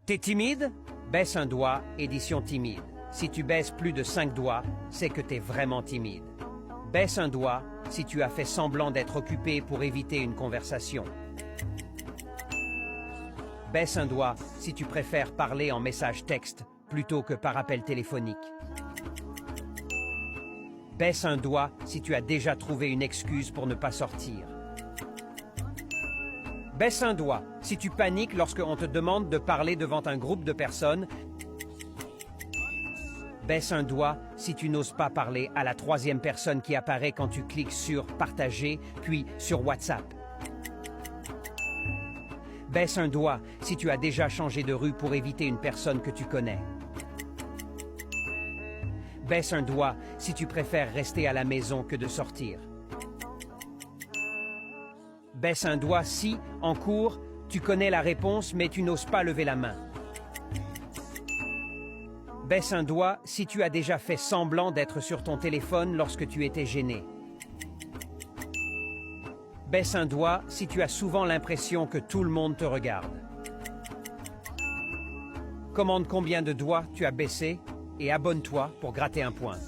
T'es timide? Baisse un doigt, édition timide. Si tu baisses plus de 5 doigts, c'est que t'es vraiment timide. Baisse un doigt si tu as fait semblant d'être occupé pour éviter une conversation. Baisse un doigt si tu préfères parler en message texte plutôt que par appel téléphonique. Baisse un doigt si tu as déjà trouvé une excuse pour ne pas sortir. Baisse un doigt si tu paniques lorsqu'on te demande de parler devant un groupe de personnes. Baisse un doigt si tu n'oses pas parler à la troisième personne qui apparaît quand tu cliques sur « Partager » puis sur WhatsApp. Baisse un doigt si tu as déjà changé de rue pour éviter une personne que tu connais. Baisse un doigt si tu préfères rester à la maison que de sortir. Baisse un doigt si, en cours, tu connais la réponse mais tu n'oses pas lever la main. Baisse un doigt si tu as déjà fait semblant d'être sur ton téléphone lorsque tu étais gêné. Baisse un doigt si tu as souvent l'impression que tout le monde te regarde. Commande combien de doigts tu as baissé et abonne-toi pour gratter un point.